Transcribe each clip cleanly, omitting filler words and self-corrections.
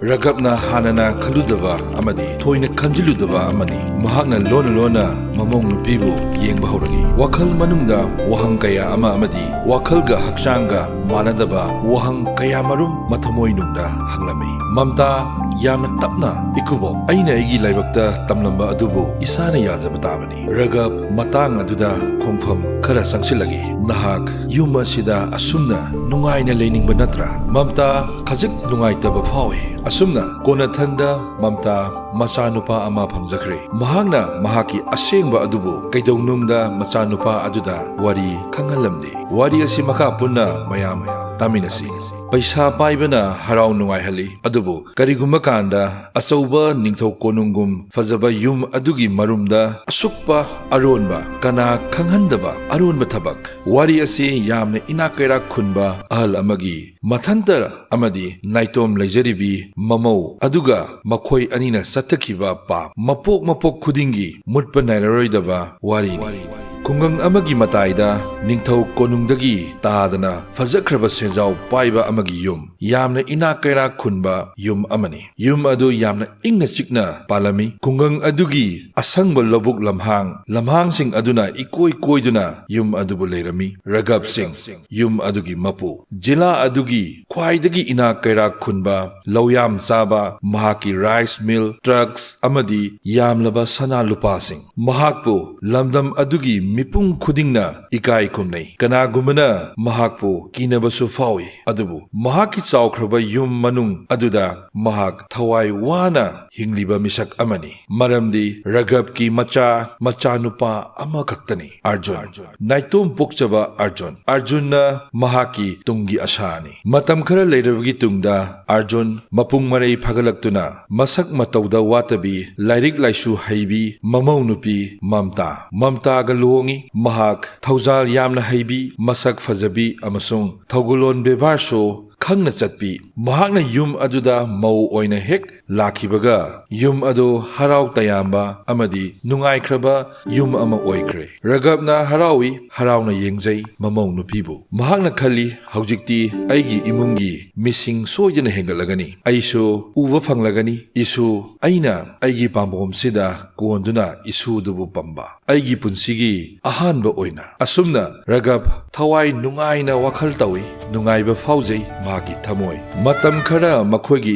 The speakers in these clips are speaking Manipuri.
Ragapna hanana khaludaba amadi thoina khanjiludaba amani mahakna lona Mamou Nupibu yengba horagi wakhal manungda wahang kaya ama amadi wakhalga hakchanga manadaba wahang kaya marum mathamoi nungda hanglami mamta yamna tapna ikubok aina aigi laibakta tamlamba adubu isana yajaba tabani ragap matang aduda khongpham khara sangsilagi nahak yum asida asumna nungaina leningba natra mamta khajik nungaitaba phawi asumna konathanda mamta machanupa ama phangjakre mahakna mahaki asengba adubu kaidownungda machanupa aduda wari khangalamdi wari asi maka punna mayam taminasi Paisa paibana harau nungai hali adubu karigumba kanda asauba ningthau konungum fazaba yum adugi marumda asukpa aronba kana khanghandaba aronba thabak wari asi yamna inakaira khunba ahal amagi mathanta amadi naitom leijaribi mamau aduga makhoi anina Chatthakheba Pap mapok khudingi mutpa nairaroidaba wari Khungang amagi mataida ningthau konungdagi tadana fajakraba Senjao Paiba amagi yum yamna inakaira khunba yum amani yum adu yamna ingna chikna palami Khungang adugi asangba lobuk lamhang sing aduna ikoi koiduna yum adubu leirami ragap sing yum adugi mapu jila adugi khwaidagi inakaira khunba loyam saba mahaki rice mill trucks amadi yamlaba sana lupa sing mahakpo lamdam adugi mipung khudingna ikai khumnei kanagumana mahakpo kinabasu fawi adubu mahaki chawkhraba yum manung aduda mahak thawai wana hingliba misak amani maramdi ragap ki macha nupa ama khaktani Arjun naitom pokchaba Arjunna mahaki tungi ashani matam khara leirabagi tungda Arjun mapung marai phagalaktuna masak matauda watabi lairik laisu haibi Mamou Nupi mamta ga mahak thaujal yamna haibi masak fajabi amasung thogulon bebarso khangna chatpi mahakna yum aduda mau oina hek lakhibaga yum adu harau tayamba amadi nungaikhraba yum ama oikre ragapna harauna yengjai Mamou Nupibu mahakna khali haujikti aigi imungi missing soidena hengalagani aisu uva phanglagani isu aina aigi pambom sida konduna isu dubu pamba aigi punsigi ahanba oina asumna ragap thawai nungaina wakhal tawi nungaiba faujai magi thamoi matam khara makhoigi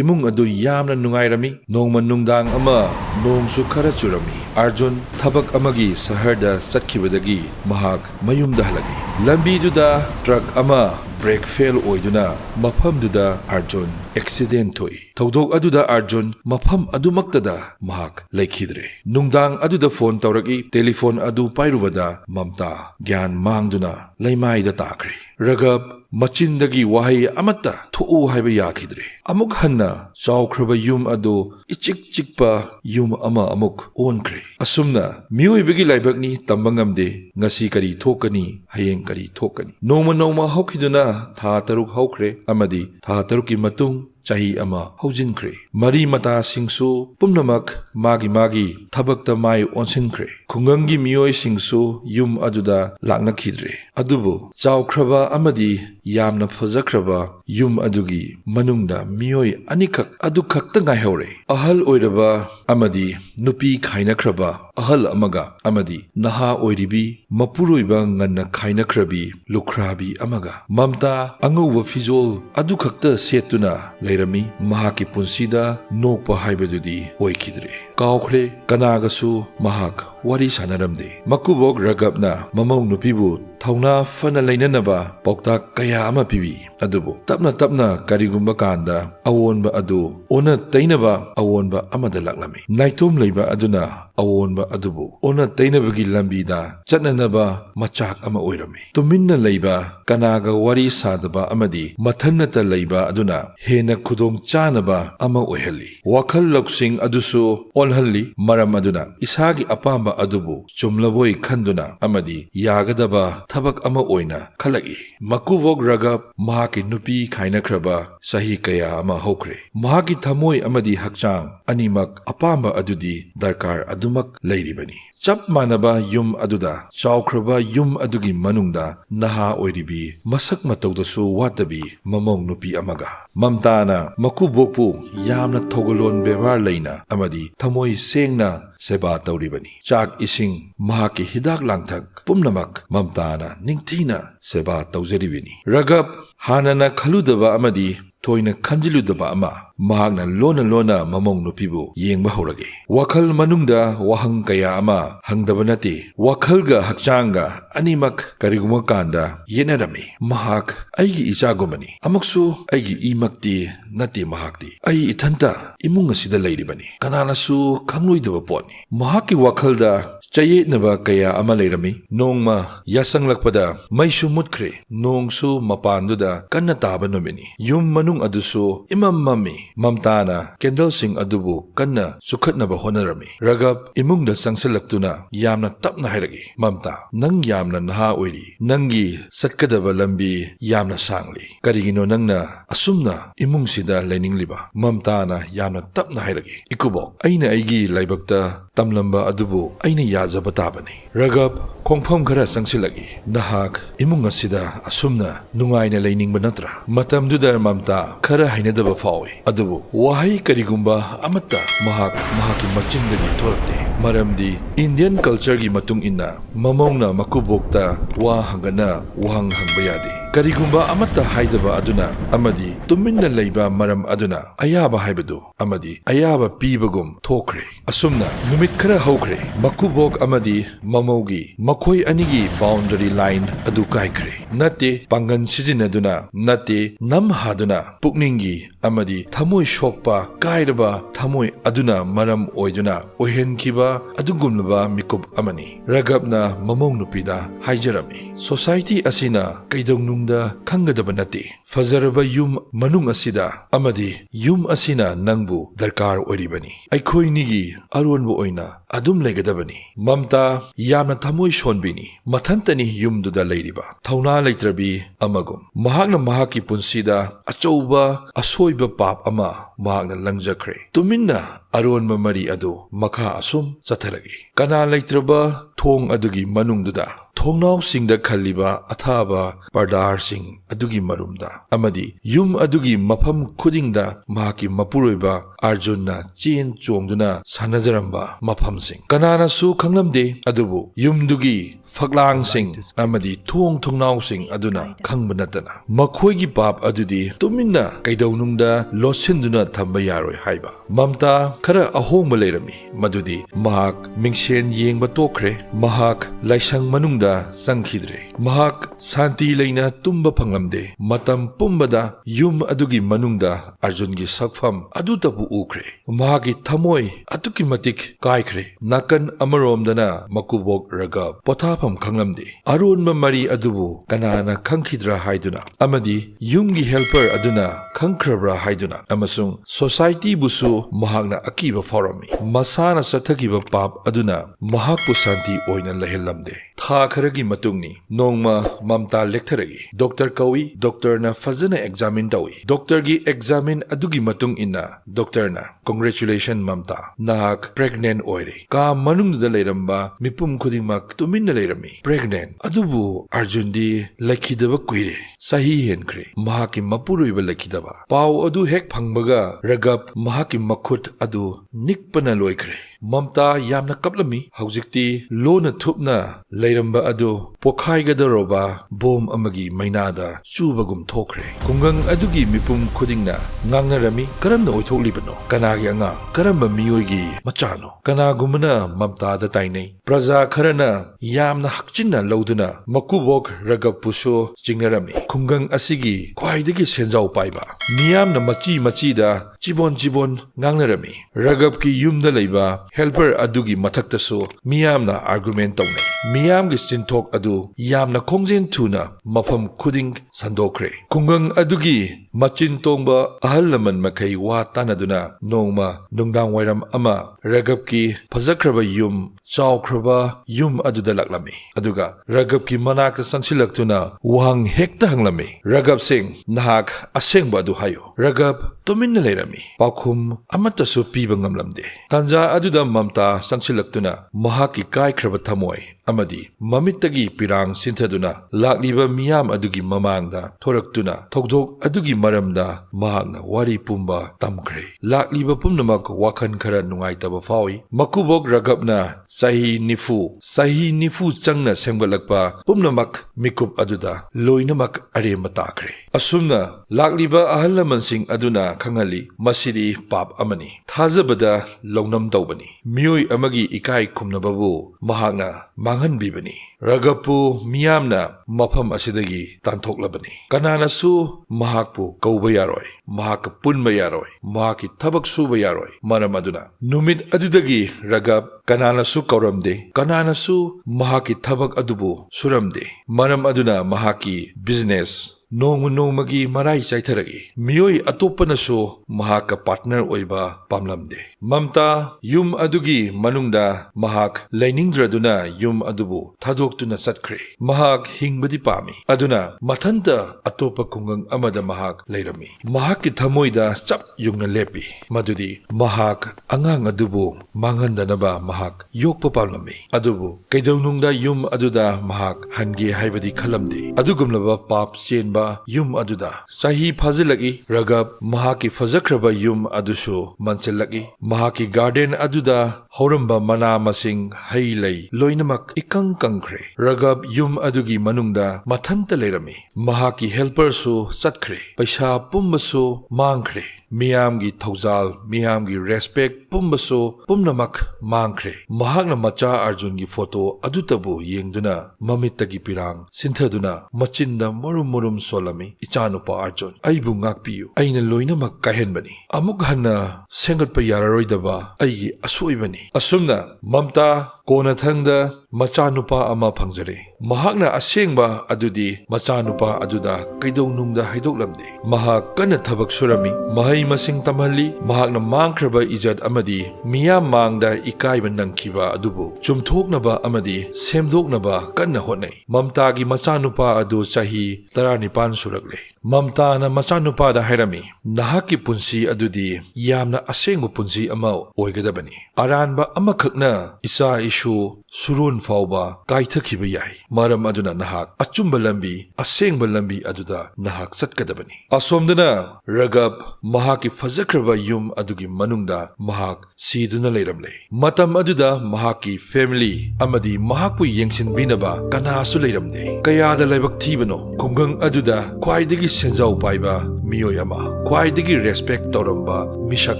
imung adu yamna nungairami nongma nungdang ama nongsu khara churami Arjun thabak amagi saharda satkhibadagi mahak mayumda halagi lambi duda truck ama break fail oiduna mafam duda Arjun accident thoi thodok aduda Arjun mafam adumaktada mahak laikhidre nungdang aduda phone tawraki telephone adu pairubada mamta gyan mangduna laimaida takre ragap machindagi wahai amata thu haiba yakhidre amuk hanna chawkhraba yum adu ichikpa yum ama amuk onkre asumna miyoibagi laibakni tambangamde ngasi kari thokani hayeng kari thokani noma hokiduna tha taruk hokre amadi tha taruki matung chahi ama haujinkre mari mata singsu pumnamak magi thabakta mai onsinkre khungangi miyoi singsu yum aduda laknakhidre adubu chawkhraba amadi yamna fajakraba yum adugi manungda miyoi anikak adukhakta ngaihore ahal oiraba amadi nupi khainakhraba ahal amaga amadi naha oiribi mapuroiba nganna khainakhrabi lukhrabi amaga mamta angauwa fizol adukhakta setuna leirami mahaki punsida nokpa haibadudi oikhidre kawkhre kanagasu mahak wari sanaramde Makubok ragapna Mamou Nupibu thauna fana leinanaba pauktak kaya ama pibi adubu tapna karigumba kanda awonba adu ona tainaba awonba amada laklami naitom leiba aduna awonba adubu ona tainabagi lambida chatnanaba machak ama oirami tuminna leiba kanaga wari sadaba amadi mathannata leiba aduna hena khudong chanaba ama oihali wakhal loksing adusu onhalli maram aduna isagi apamba adubu chumlaboi khanduna amadi yagadaba thabak ama oina khalagi Makubok ragap mahaki nupi khainakhraba sahi kaya ama hokre mahaki thamoi amadi hakchang animak apamba adudi darkar adu adumak leiribani. Chap manaba yum aduda chawkraba yum adugi manungda naha oiribi masak mataudasu watabi mamong nupi amaga mamtana makubokpu yamna thogalon bevar leina amadi thamoi sengna seba tauribani. Chak ising mahaki hidak langthak pumnamak mamtana ningthina seba taujaribini. Ragab hanana khaludaba amadi toina khanjiludaba ama mahakna lona mamong nupibu yengba horage. Wakhal manungda wahang kaya ama hangdaba nati wakhalga hakchanga animak kariguma kanda yenarami. Mahak aigi ichagumani amaksu aigi imakti nati mahakti ai ithanta imung asida leiribani kananasu khangloidaba potni. Mahaki wakhalda chayetnaba kaya ama leirami. Nongma yasanglakpada maisu mutkre nongsu mapanduda kanna taba nomini. Yum manung adusu imam mami mamtana candle sing adubu kanna sukhatnaba honarami. Ragab imungda sangsalaktuuna yamna tapna hairagi. Mamta nang yamna naha oiri nangi satkadaba lambi yamna sangli karigino nangna asumna imungsida leiningliba. Mamtana yamna tapna hairagi. Ikubok aina aigi laibakta tamlamba adubu aina yazaba tabani. Ragab khongpham khara sangsilagi nahak imung asida asumna nungaina leining banatra matamduda mamta khara hainadaba fawi adubu wahai karigumba amata mahaki machindagi thorakte maramdi Indian culture gi matung inna mamongna makubokta wa hangana wahang hangbayadi karigumba amata haidaba aduna amadi tuminna leiba maram aduna ayaba haibadu amadi ayaba pibagum thokre asumna numit khara hokre makubok amadi mamogi makhoi anigi boundary line adu kaikre nate pangan sijinaduna nate nam haduna pukningi amadi thamoi shokpa kairaba thamoi aduna maram oiduna ohenkiba adugumlaba mikup amani. Ragabna mamong nupida haijarami society asina kaidongnungda khangadaba nate fajaraba yum manung asida amadi yum asina nangbu darkar oiribani aikhoi nigi aronbu oina adum legadabani. Mamta yamna thamoi shonbini mathantani yumduda leiriba thauna leitrabi amagum mahakna mahaki punsida achouba asoiba pap ama mahakna langjakre tuminna aronba mari adu makha asum chatharagi kana leitraba thong adugi manungduda thongnaw singda khaliba athaba pardar sing adugi marumda amadi yum adugi mafam khudingda mahaki mapuroiba arjunna chen chongduna sanajaramba mafam sing kanana su khanglamde adubu yumdugi faklang sing amadi thongnaw sing aduna khangbanatana makhoigi pap adudi tuminna kaidaunungda losinduna thamba yaroi haiba mamta khara ahongba leirami madudi mahak mingsen yengba tokre mahak laisang manungda sangkhidre mahak santi leina tumba phanglamde matam pumbada yum adugi manungda arjungi sakfam adutabu ukre mahaki thamoi atuki matik kaikre nakan amaromdana makubok raga pothafam khanglamde aronma mari adubu kanana khangkhidra haiduna amadi yumgi helper aduna khangkrabra haiduna amasung society busu mahakna akiba forami masana Chatthakheba pap aduna mahakpu santi oina lehelamde tha kharagi matungni nongma mamta lektaragi doctor kawi doctor na fazana examine tawi doctor gi examine adugi matung inna doctor na congratulation mamta nak pregnant oire ka manung da leiramba mipum khudingmak tuminna leirami pregnant adubu arjundi lakhidaba kuire sahi henkre mahaki mapuruiba lakhidaba paw adu hek phangbaga ragab mahaki makhut adu nikpana loikre mamta yamna kaplami haujikti lona thupna leiramba adu pokhaigadoroba bom amagi mainada chubagum thokre khungang adugi mipum khudingna ngangnarami karamna oithoklibano kanagi anga karamba miyoigi machano kanagumna mamta da tainei praja kharana yamna hakchinna loduna makubok ragab puso jingnarami khungang asigi khwaidagi senjao paiba miyamna machi da chibon ngangnarami ragab ki yumda leiba helper adugi mathaktasu miyamna argument tawnai miyamgi sinthok adu yamna khongjen thuna mafam khuding sandokre khungang adugi machin tongba ahal laman makai wa tanaduna nongma nungdang wairam ama ragab ki phajakraba yum chawkraba yum aduda laklami aduga ragab ki manakta sangsilaktuna wahang hekta hanglami ragab sing nahak asengba adu hayo ragab tuminna leirami ꯂꯩꯔꯝꯃꯤ ꯄꯥꯎꯈꯨꯝ ꯑꯃꯠꯇꯁꯨ ꯄꯤꯕ ꯉꯝꯂꯝꯗꯦ ꯇꯥꯟꯖꯥ ꯑꯗꯨꯗ ꯃꯝꯇꯥ ꯆꯪꯁꯤꯜꯂꯛꯇꯨꯅ ꯃꯍꯥꯛꯀꯤ ꯀꯥꯏꯈ꯭ꯔꯕ ꯊꯃꯣꯏ ꯑꯃꯗꯤ ꯃꯃꯤꯠꯇꯒꯤ ꯄꯤꯔꯥꯡ ꯁꯤꯟꯊꯗꯨꯅ ꯂꯥꯛꯂꯤꯕ ꯃꯤꯌꯥꯝ ꯑꯗꯨꯒꯤ ꯃꯃꯥꯡꯗ ꯊꯣꯔꯛꯇꯨꯅ ꯊꯧꯗꯣꯛ ꯑꯗꯨꯒꯤ ꯃꯔꯝꯗ ꯃꯍꯥꯛꯅ ꯋꯥꯔꯤ ꯄꯨꯝꯕ ꯇꯝꯈ꯭ꯔꯦ ꯂꯥꯛꯂꯤꯕ ꯄꯨꯝꯅꯃꯛ ꯋꯥꯈꯜ ꯈꯔ ꯅꯨꯡꯉꯥꯏꯇꯕ ꯐꯥꯎꯏ ꯃꯀꯨꯕꯣꯛ ꯔꯥꯘꯕꯅ ꯆꯍꯤ ꯅꯤꯐꯨ ꯆꯪꯅ ꯁꯦꯝꯒꯠꯂꯛꯄ ꯄꯨꯝꯅꯃꯛ ꯃꯤꯀꯨꯞ ꯑꯗꯨꯗ ꯂꯣꯏꯅꯃꯛ ꯑꯔꯦꯝꯕ ꯇꯥꯈ꯭ꯔꯦ ꯑꯁꯨꯝꯅ ꯂꯥꯛꯂꯤꯕ ꯑꯍꯜ ꯂꯃꯟꯁꯤꯡ ꯑꯗꯨꯅ ꯈꯪꯍꯜꯂꯤ ꯃꯁꯤꯗꯤ ꯄꯥꯞ ꯑꯃꯅꯤ ꯊꯥꯖꯕꯗ ꯂꯧꯅꯝ ꯇꯧꯕꯅꯤ ꯃꯤꯑꯣꯏ ꯑꯃꯒꯤ ꯏꯀꯥꯏ ꯈꯨꯝꯅꯕꯕꯨ ꯃꯍꯥꯛꯅ ꯃꯥꯡꯍꯟꯕꯤꯕꯅꯤ ꯔꯥꯘꯕꯄꯨ ꯃꯤꯌꯥꯝꯅ ꯃꯐꯝ ꯑꯁꯤꯗꯒꯤ ꯇꯥꯟꯊꯣꯛꯂꯕꯅꯤ ꯀꯅꯥꯅꯁꯨ ꯃꯍꯥꯛꯄꯨ ꯀꯧꯕ ꯌꯥꯔꯣꯏ ꯃꯍꯥꯛꯀ ꯄꯨꯟꯕ ꯌꯥꯔꯣꯏ ꯃꯍꯥꯛꯀꯤ ꯊꯕꯛ ꯁꯨꯕ ꯌꯥꯔꯣꯏ ꯃꯔꯝ ꯑꯗꯨꯅ ꯅꯨꯃꯤꯠ ꯑꯗꯨꯗꯒꯤ ꯔꯥꯘꯕ ꯀꯅꯥꯅꯁꯨ ꯀꯧꯔꯝꯗꯦ ꯀꯅꯥꯅꯁꯨ ꯃꯍꯥꯛꯀꯤ ꯊꯕꯛ ꯑꯗꯨꯕꯨ ꯁꯨꯔꯝꯗꯦ ꯃꯔꯝ ꯑꯗꯨꯅ ꯃꯍꯥꯛꯀꯤ ꯕꯤꯖꯤꯅꯦꯁ ꯅꯣꯡꯃ ꯅꯣꯡꯃꯒꯤ ꯃꯔꯥꯏ ꯆꯥꯏꯊꯔꯛꯏ ꯃꯤꯑꯣꯏ ꯑꯇꯣꯞꯄꯅꯁꯨ ꯃꯍꯥꯛꯀ ꯄꯥꯔꯠꯅꯔ ꯑꯣꯏꯕ ꯄꯥꯝꯂꯝꯗꯦ ꯃꯝꯇꯥ ꯌꯨꯝ ꯑꯗꯨꯒꯤ ꯃꯅꯨꯡꯗ ꯃꯍꯥꯛ ꯂꯩꯅꯤꯡꯗ꯭ꯔꯗꯨꯅ ꯌꯨꯝ ꯑꯗꯨꯕꯨ ꯊꯥꯗꯣꯛꯇꯨꯅ ꯆꯠꯈ꯭ꯔꯦ ꯃꯍꯥꯛ ꯍꯤꯡꯕꯗꯤ ꯄꯥꯝꯃꯤ ꯑꯗꯨꯅ ꯃꯊꯟꯇ ꯑꯇꯣꯞꯄ ꯈꯨꯡꯒꯪ ꯑꯃꯗ ꯃꯍꯥꯛ ꯂꯩꯔꯝꯃꯤ ꯃꯍꯥꯛꯀꯤ ꯊꯃꯣꯏꯗ ꯆꯞ ꯌꯨꯡꯅ ꯂꯦꯞꯄꯤ ꯃꯗꯨꯗꯤ ꯃꯍꯥꯛ ꯑꯉꯥꯡ ꯑꯗꯨꯕꯨ ꯃꯥꯡꯍꯟꯗꯅꯕ ꯃꯍꯥꯛ ꯌꯣꯛꯄ ꯄꯥꯝꯂꯝꯃꯤ ꯑꯗꯨꯕꯨ ꯀꯩꯗꯧꯅꯨꯡꯗ ꯌꯨꯝ ꯑꯗꯨꯗ ꯃꯍꯥꯛ ꯍꯟꯒꯦ ꯍꯥꯏꯕꯗꯤ ꯈꯜꯂꯝꯗꯦ ꯑꯗꯨꯒꯨꯝꯂꯕ ꯄꯥꯞ ꯆꯦꯟꯕ ꯌꯨꯝ ꯑꯗꯨꯗ ꯆꯍꯤ ꯐꯥꯖꯤꯜꯂꯛꯏ ꯔꯥꯘꯕ ꯃꯍꯥꯛꯀꯤ ꯐꯖꯈ꯭ꯔꯕ ꯌꯨꯝ ꯑꯗꯨꯁꯨ ꯃꯟꯁꯤꯜꯂꯛꯏ ꯃꯍꯥꯛꯀꯤ ꯒꯥꯔꯗꯦꯟ ꯑꯗꯨꯗ ꯍꯧꯔꯝꯕ ꯃꯅꯥ ꯃꯁꯤꯡ ꯍꯩ ꯂꯩ ꯂꯣꯏꯅꯃꯛ ꯏꯀꯪ ꯀꯪꯈ꯭ꯔꯦ ꯔꯥꯘꯕ ꯌꯨꯝ ꯑꯗꯨꯒꯤ ꯃꯅꯨꯡꯗ ꯃꯊꯟꯇ ꯂꯩꯔꯝꯃꯤ ꯃꯍꯥꯛꯀꯤ ꯍꯦꯜꯄꯔꯁꯨ ꯆꯠꯈ꯭ꯔꯦ ꯄꯩꯁꯥ ꯄꯨꯝꯕꯁꯨ ꯃꯥꯡꯈ꯭ꯔꯦ ꯃꯤꯌꯥꯝꯒꯤ ꯊꯧꯖꯥꯜ ꯃꯤꯌꯥꯝꯒꯤ ꯔꯦꯁꯄꯦꯛ ꯄꯨꯝꯕꯁꯨ ꯄꯨꯝꯅꯃꯛ ꯃꯥꯡꯈ꯭ꯔꯦ ꯃꯍꯥꯛꯅ ꯃꯆꯥ ꯑꯔꯖꯨꯟꯒꯤ ꯐꯣꯇꯣ ꯑꯗꯨꯇꯕꯨ ꯌꯦꯡꯗꯨꯅ ꯃꯃꯤꯠꯇꯒꯤ ꯄꯤꯔꯥꯡ ꯁꯤꯟꯊꯗꯨꯅ ꯃꯆꯤꯟꯗ ꯃꯨꯔꯨꯝ ꯁꯣꯜꯂꯝꯃꯤ ꯏꯆꯥꯅꯨꯄꯥ ꯑꯔꯖꯨꯟ ꯑꯩꯕꯨ ꯉꯥꯛꯄꯤꯌꯨ ꯑꯩꯅ ꯂꯣꯏꯅꯃꯛ ꯀꯥꯏꯍꯟꯕꯅꯤ ꯑꯃꯨꯛ ꯍꯟꯅ ꯁꯦꯝꯒꯠꯄ ꯌꯥꯔꯔꯣꯏꯗꯕ ꯑꯩꯒꯤ ꯑꯁꯣꯏꯕꯅꯤ ꯑꯁꯨꯝꯅ ꯃꯝꯇꯥ ꯀꯣꯟꯅꯊꯪꯗ ꯃꯆꯥꯅꯨꯄꯥ ꯑꯃ ꯐꯪꯖꯔꯦ ꯃꯍꯥꯛꯅ ꯑꯁꯦꯡꯕ ꯑꯗꯨꯗꯤ ꯃꯆꯥꯅꯨꯄꯥ ꯑꯗꯨꯗ ꯀꯩꯗꯧꯅꯨꯡꯗ ꯍꯥꯏꯗꯣꯛꯂꯝꯗꯦ ꯃꯍꯥꯛ ꯀꯟꯅ ꯊꯕꯛ ꯁꯨꯔꯝꯃꯤ ꯃꯍꯩ ꯃꯁꯤꯡ ꯇꯝꯍꯜꯂꯤ ꯃꯍꯥꯛꯅ ꯃꯥꯡꯈ꯭ꯔꯕ ꯏꯖꯠ ꯑꯃꯗꯤ ꯃꯤꯌꯥꯝ ꯃꯥꯡꯗ ꯏꯀꯥꯏꯕ ꯅꯪꯈꯤꯕ ꯑꯗꯨꯕꯨ ꯆꯨꯝꯊꯣꯛꯅꯕ ꯑꯃꯗꯤ ꯁꯦꯝꯗꯣꯛꯅꯕ ꯀꯟꯅ ꯍꯣꯠꯅꯩ ꯃꯝꯇꯥꯒꯤ ꯃꯆꯥꯅꯨꯄꯥ ꯑꯗꯨ ꯆꯍꯤ 19 ꯁꯨꯔꯛꯂꯦ ꯃꯝꯇꯥꯅ ꯃꯆꯥꯅꯨꯄꯥꯗ ꯍꯥꯏꯔꯝꯃꯤ ꯅꯍꯥꯛꯀꯤ ꯄꯨꯟꯁꯤ ꯑꯗꯨꯗꯤ ꯌꯥꯝꯅ ꯑꯁꯦꯡꯕ ꯄꯨꯟꯁꯤ ꯑꯃ ꯑꯣꯏꯒꯗꯕꯅꯤ ꯑꯔꯥꯟꯕ ꯑꯃꯈꯛꯅ ꯏꯆꯥ ꯏꯁꯨ ꯁꯨꯔꯣꯟ ꯐꯥꯎꯕ ꯀꯥꯏꯊꯈꯤꯕ ꯌꯥꯏ ꯃꯔꯝ ꯑꯗꯨꯅ ꯅꯍꯥꯛ ꯑꯆꯨꯝꯕ ꯂꯝꯕꯤ ꯑꯁꯦꯡꯕ ꯂꯝꯕꯤ ꯑꯗꯨꯗ ꯅꯍꯥꯛ ꯆꯠꯀꯗꯕꯅꯤ ꯑꯁꯣꯝꯗꯅ ꯔꯥꯘꯕ ꯃꯍꯥꯛꯀꯤ ꯐꯖꯈ꯭ꯔꯕ ꯌꯨꯝ ꯑꯗꯨꯒꯤ ꯃꯅꯨꯡꯗ ꯃꯍꯥꯛ ꯁꯤꯗꯨꯅ ꯂꯩꯔꯝꯂꯦ ꯃꯇꯝ ꯑꯗꯨꯗ ꯃꯍꯥꯛꯀꯤ ꯐꯦꯃꯤꯂꯤ ꯑꯃꯗꯤ ꯃꯍꯥꯛꯄꯨ ꯌꯦꯡꯁꯤꯟꯕꯤꯅꯕ ꯀꯅꯥꯁꯨ ꯂꯩꯔꯝꯗꯦ ꯀꯌꯥꯗ ꯂꯥꯏꯕꯛ ꯊꯤꯕꯅꯣ ꯈꯨꯡꯒꯪ ꯑꯗꯨꯗ ꯈ꯭ꯋꯥꯏꯗꯒꯤ ꯁꯦꯟꯖꯥꯎ ꯄꯥꯏꯕ ꯃꯤꯑꯣꯏ ꯑꯃ ꯈ꯭ꯋꯥꯏꯗꯒꯤ ꯔꯦꯁꯄꯦꯛ ꯇꯧꯔꯝꯕ ꯃꯤꯁꯛ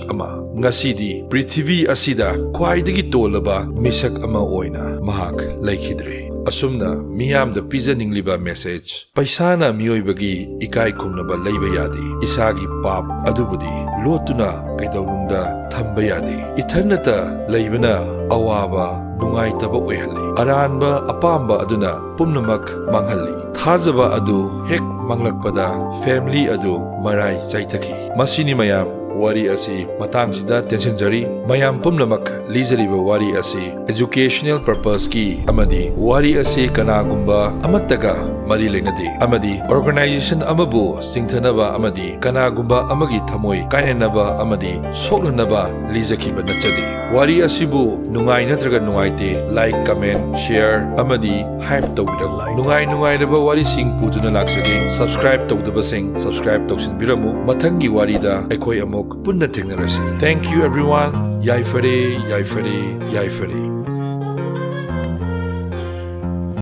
ꯑꯃ ꯉꯁꯤꯗꯤ ꯄ꯭ꯔꯤꯊꯤꯕꯤ ꯑꯁꯤꯗ ꯈ꯭ꯋꯥꯏꯗꯒꯤ ꯇꯣꯜꯂꯕ ꯃꯤꯁꯛ ꯑꯃ ꯑꯣꯏꯅ ꯃꯍꯥꯛ ꯂꯩꯈꯤꯗ꯭ꯔꯦ ꯑꯁꯨꯝꯅ ꯃꯤꯌꯥꯝꯗ ꯄꯤꯖꯅꯤꯡꯂꯤꯕ ꯃꯦꯁꯦꯖ ꯄꯩꯁꯥꯅ ꯃꯤꯑꯣꯏꯕꯒꯤ ꯏꯀꯥꯏ ꯈꯨꯝꯅꯕ ꯂꯩꯕ ꯌꯥꯗꯦ ꯏꯁꯥꯒꯤ ꯄꯥꯞ ꯑꯗꯨꯕꯨꯗꯤ ꯂꯣꯠꯇꯨꯅ ꯀꯩꯗꯧꯅꯨꯡꯗ ꯊꯝꯕ ꯌꯥꯗꯦ ꯏꯊꯟꯅꯇ ꯂꯩꯕꯅ ꯑꯋꯥꯕ ꯅꯨꯡꯉꯥꯏꯇꯕ ꯑꯣꯏꯍꯜꯂꯤ ꯑꯔꯥꯟꯕ ꯑꯄꯥꯝꯕ ꯑꯗꯨꯅ ꯄꯨꯝꯅꯃꯛ ꯃꯥꯡꯍꯜꯂꯤ ꯊꯥꯖꯕ ꯑꯗꯨ ꯍꯦꯛ ꯃꯥꯡꯂꯛꯄꯗ ꯐꯦꯃꯤꯂꯤ ꯑꯗꯨ ꯃꯔꯥꯏ ꯆꯥꯏꯊꯈꯤ ꯃꯁꯤꯅꯤ ꯃꯌꯥꯝ ꯋꯥꯔꯤ ꯑꯁꯤ ꯃꯇꯥꯡꯁꯤꯗ ꯇꯦꯟꯁꯤꯟꯖꯔꯤ ꯃꯌꯥꯝ ꯄꯨꯝꯅꯃꯛ ꯂꯤꯖꯔꯤꯕ ꯋꯥꯔꯤ ꯑꯁꯤ ꯑꯦꯖꯨꯀꯦꯁꯅꯦꯜ ꯄꯔꯄꯁꯀꯤ ꯑꯃꯗꯤ ꯋꯥꯔꯤ ꯑꯁꯤ ꯀꯅꯥꯒꯨꯝꯕ ꯑꯃꯠꯇꯒ ꯃꯔꯤ ꯂꯩꯅꯗꯦ ꯑꯃꯗꯤ ꯑꯣꯔꯒꯅꯥꯏꯖꯦꯁꯟ ꯑꯃꯕꯨ ꯆꯤꯡꯊꯅꯕ ꯑꯃꯗꯤ ꯀꯅꯥꯒꯨꯝꯕ ꯑꯃꯒꯤ ꯊꯃꯣꯏ ꯀꯥꯏꯍꯟꯅꯕ ꯑꯃꯗꯤ ꯁꯣꯛꯅꯅꯕ ꯂꯤꯖꯈꯤꯕ ꯅꯠꯆꯗꯦ ꯋꯥꯔꯤ ꯑꯁꯤꯕꯨ ꯅꯨꯡꯉꯥꯏ ꯅꯠꯇ꯭ꯔꯒ ꯅꯨꯡꯉꯥꯏꯇꯦ ꯂꯥꯏꯛ ꯀꯃꯦꯟ ꯁꯦꯌꯔ ꯑꯃꯗꯤ ꯍꯥꯏꯞ ꯇꯧꯕꯤꯔꯝꯃꯨ ꯅꯨꯡꯉꯥꯏꯔꯕ ꯋꯥꯔꯤꯁꯤꯡ ꯄꯨꯗꯨꯅ ꯂꯥꯛꯆꯒꯦ ꯁꯕꯁꯀ꯭ꯔꯥꯏꯕ ꯇꯧꯗꯕꯁꯤꯡ ꯁꯕꯁꯀ꯭ꯔꯥꯏꯕ ꯇꯧꯁꯤꯟꯕꯤꯔꯝꯃꯨ ꯃꯊꯪꯒꯤ ꯋꯥꯔꯤꯗ ꯑꯩꯈꯣꯏ ꯑꯃꯨꯛ ꯄꯨꯟꯅ ꯊꯦꯡꯅꯔꯁꯤ ꯊꯦꯡꯛ ꯌꯨ ꯑꯦꯚ꯭ꯔꯤꯋꯥꯟ ꯌꯥꯏꯐꯔꯦ ꯌꯥꯏꯐꯔꯦ ꯌꯥꯏꯐꯔꯦ